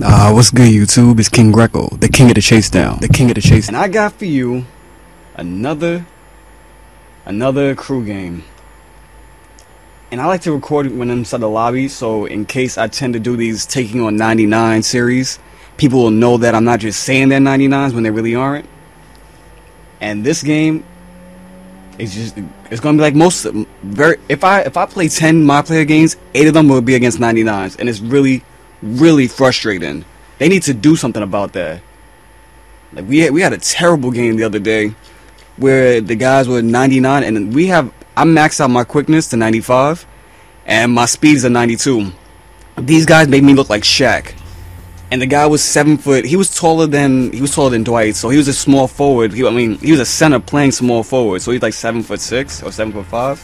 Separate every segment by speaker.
Speaker 1: What's good, YouTube? It's King Greco, the king of the chase down, the king of the chase. And I got for you another crew game. And I like to record when I'm inside the lobby, so in case I tend to do these taking on 99 series, people will know that I'm not just saying they're 99s when they really aren't. And this game is it's gonna be like most if I play 10 my player games, 8 of them will be against 99s, and it's really frustrating. They need to do something about that. Like we had a terrible game the other day where the guys were 99 and I maxed out my quickness to 95 and my speeds are 92. These guys made me look like Shaq. And the guy was 7 foot. He was taller than Dwight, so he was a small forward. He was a center playing small forward, so he's like 7'6" or 7'5",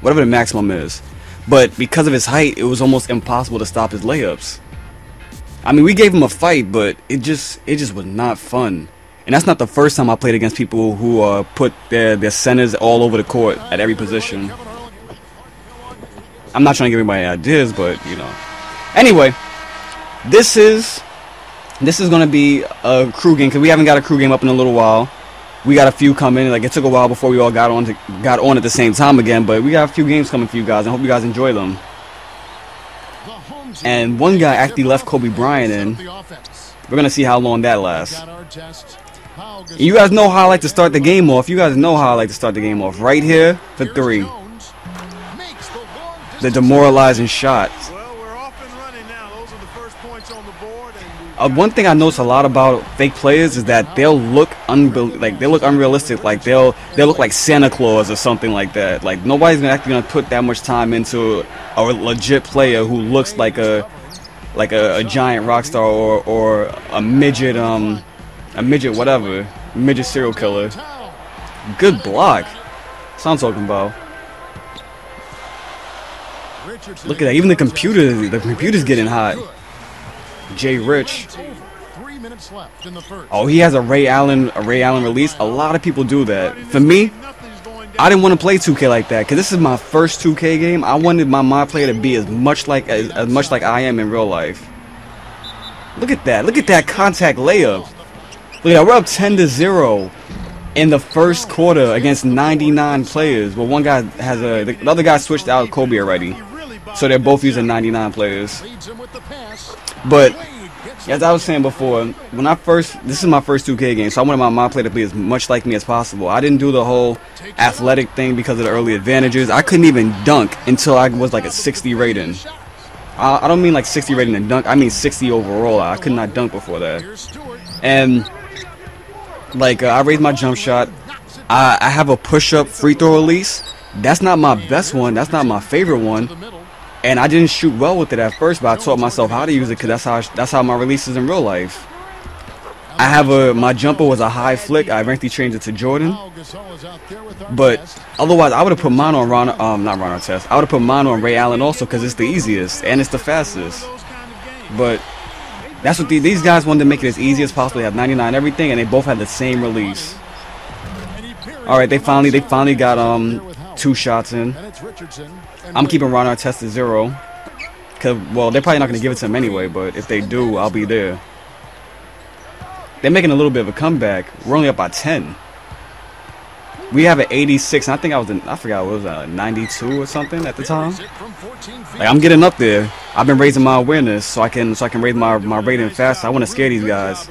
Speaker 1: whatever the maximum is. But because of his height, it was almost impossible to stop his layups. I mean, we gave him a fight, but it just was not fun. And that's not the first time I played against people who put their centers all over the court at every position. I'm not trying to give anybody ideas, but you know. Anyway, this is gonna be a crew game because we haven't got a crew game up in a little while. We got a few coming. Like, it took a while before we all got on at the same time again, but we got a few games coming for you guys. I hope you guys enjoy them. And one guy actually left Kobe Bryant in. We're gonna see how long that lasts. And you guys know how I like to start the game off. You guys know how I like to start the game off. Right here for 3. The demoralizing shot. One thing I notice a lot about fake players is that they'll look unrealistic. Like they'll look like Santa Claus or something like that. Like nobody's actually gonna put that much time into a legit player who looks like a giant rock star or a midget whatever, midget serial killer. Good block. That's what I'm talking about. Look at that. Even the computer's getting hot. Jay Rich. Oh, he has a Ray Allen release. A lot of people do that. For me, I didn't want to play 2K like that because this is my first 2K game. I wanted my player to be as much like I am in real life. Look at that. Look at that contact layup. Look at that. We're up 10-0 in the first quarter against 99 players. Well, one guy has the other guy switched out Kobe already, so they're both using 99 players. But as I was saying before, this is my first 2K game, so I wanted my player to be as much like me as possible. I didn't do the whole athletic thing because of the early advantages. I couldn't even dunk until I was like a 60 rating. I don't mean like 60 rating and dunk. I mean 60 overall. I could not dunk before that. And like I raised my jump shot. I have a push-up free throw release. That's not my best one. That's not my favorite one. And I didn't shoot well with it at first, but I taught myself how to use it because that's how my release is in real life. I have my jumper was a high flick. I eventually changed it to Jordan. But otherwise, I would have put mine on not Ron Artest. I would have put mine on Ray Allen also because it's the easiest and it's the fastest. But that's what these guys wanted to make it as easy as possible. They have 99 everything, and they both had the same release. All right, they finally got 2 shots in. I'm keeping Ron Artest at 0. Cause well, they're probably not gonna give it to him anyway. But if they do, I'll be there. They're making a little bit of a comeback. We're only up by 10. We have an 86. And I forgot what was that, 92 or something at the time. Like I'm getting up there. I've been raising my awareness so I can raise my rating faster. I want to scare these guys.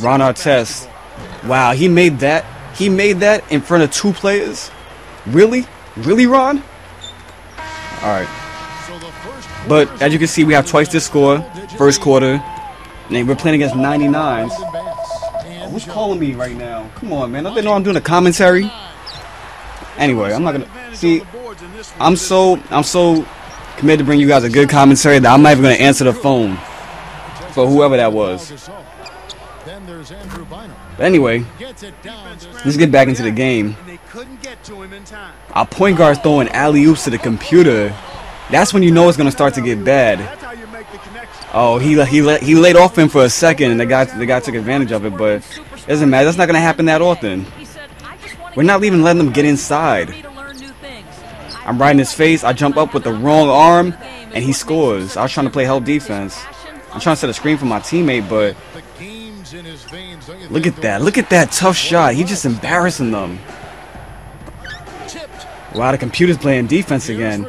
Speaker 1: Ron Artest. Wow, he made that. He made that in front of 2 players. Really? Really, Ron? Alright. But as you can see, we have twice this score. First quarter. And we're playing against 99s. Oh, who's calling me right now? Come on, man. Don't they know I'm doing a commentary? Anyway, I'm not gonna see. I'm so committed to bring you guys a good commentary that I'm not even gonna answer the phone for whoever that was. But anyway, let's get back into the game. Our point guard's throwing alley-oops to the computer. That's when you know it's gonna start to get bad. Oh, he laid off him for a second, and the guy took advantage of it. But it doesn't matter. That's not gonna happen that often. We're not even letting them get inside. I'm right in his face. I jump up with the wrong arm, and he scores. I was trying to play help defense. I'm trying to set a screen for my teammate, but look at that. Look at that tough shot. He's just embarrassing them. Wow, the computer's playing defense again.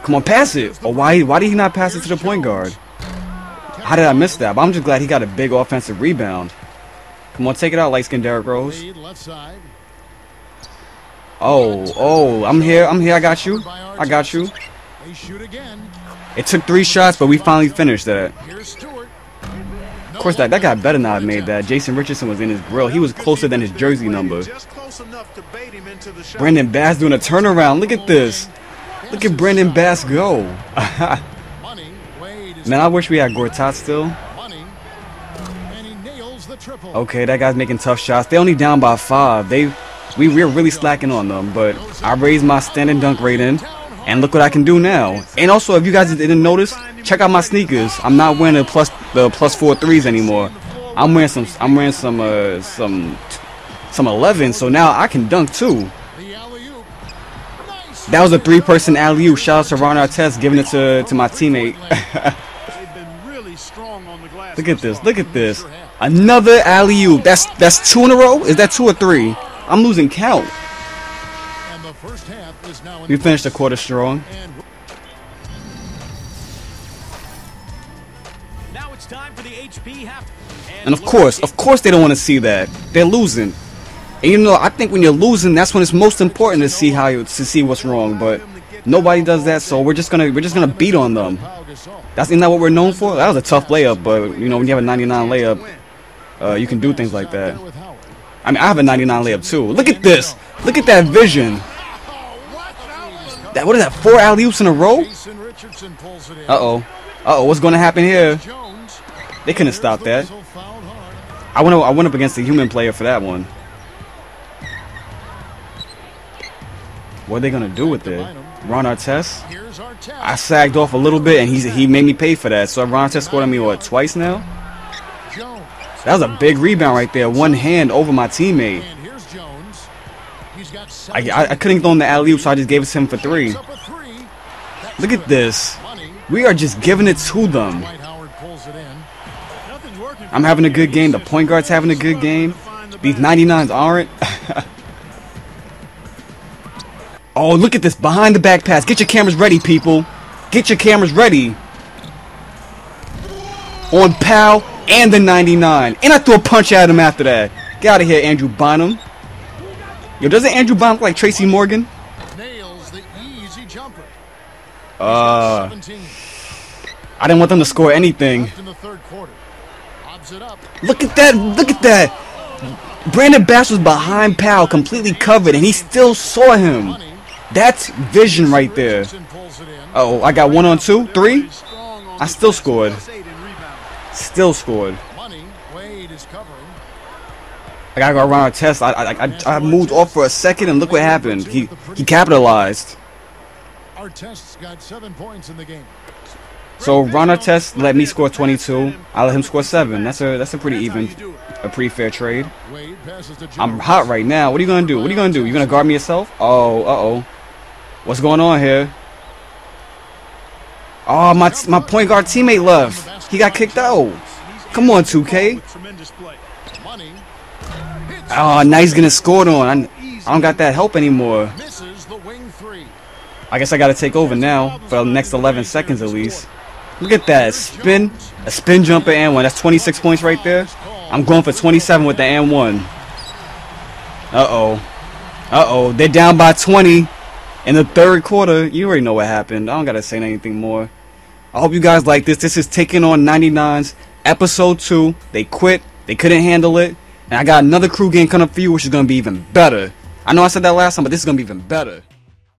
Speaker 1: Come on, pass it. Oh, why did he not pass it to the point guard? How did I miss that? But I'm just glad he got a big offensive rebound. Come on, take it out, light-skinned Derrick Rose. Oh, I'm here. I got you. It took 3 shots, but we finally finished that. Of course, that guy better not have made that. Jason Richardson was in his grill. He was closer than his jersey number. Brandon Bass doing a turnaround. Look at this. Look at Brandon Bass go. Man, I wish we had Gortat still. Okay, that guy's making tough shots. They only down by 5. We're really slacking on them, but I raised my standing dunk rating, and look what I can do now. And also, if you guys didn't notice, check out my sneakers. I'm not wearing the plus 4 threes anymore. I'm wearing some 11, so now I can dunk too. That was a 3-person alley-oop. Shout out to Ron Artest giving it to my teammate. Look at this. Look at this. Another alley-oop. That's 2 in a row? Is that 2 or 3? I'm losing count. We finished the quarter strong. And of course they don't want to see that. They're losing. And you know, I think when you're losing, that's when it's most important to see what's wrong. But nobody does that, so we're just gonna beat on them. Isn't that what we're known for? That was a tough layup, but you know, when you have a 99 layup, you can do things like that. I mean, I have a 99 layup too. Look at this. Look at that vision. What is that? 4 alley-oops in a row? Uh-oh. What's going to happen here? They couldn't stop that. I went up against a human player for that one. What are they going to do with it? Ron Artest? I sagged off a little bit, and he made me pay for that. So Ron Artest scored on me, what, twice now? That was a big rebound right there. One hand over my teammate. I couldn't throw him the alley-oop, so I just gave it to him for 3. Look at this. We are just giving it to them. I'm having a good game. The point guard's having a good game. These 99s aren't. Oh, look at this. Behind the back pass. Get your cameras ready, people. Get your cameras ready. On Powell and the 99. And I threw a punch at him after that. Get out of here, Andrew Bynum. Yo, doesn't Andrew Bynum look like Tracy Morgan? I didn't want them to score anything. Look at that. Look at that. Brandon Bass was behind Powell, completely covered, and he still saw him. That's vision right there. Uh-oh, I got 1 on 2, 3. I still scored. Still scored. I gotta go around our test. I moved off for a second, and look what happened. He capitalized.
Speaker 2: Artest's got 7 points in the game.
Speaker 1: So Ron Artest let me score 22. I let him score 7. That's a pretty fair trade. I'm hot right now. What are you gonna do? What are you gonna do? You gonna guard me yourself? Oh, uh-oh. What's going on here? Oh, my point guard teammate left. He got kicked out. Come on, 2K. Oh, now he's gonna score on. I don't got that help anymore. I guess I gotta take over now for the next 11 seconds at least. Look at that a spin jumper and 1. That's 26 points right there. I'm going for 27 with the and 1. Uh-oh. They're down by 20 in the 3rd quarter. You already know what happened. I don't gotta say anything more. I hope you guys like this. This is Taking on 99s, episode 2. They quit. They couldn't handle it. And I got another crew game coming up for you, which is gonna be even better. I know I said that last time, but this is gonna be even better.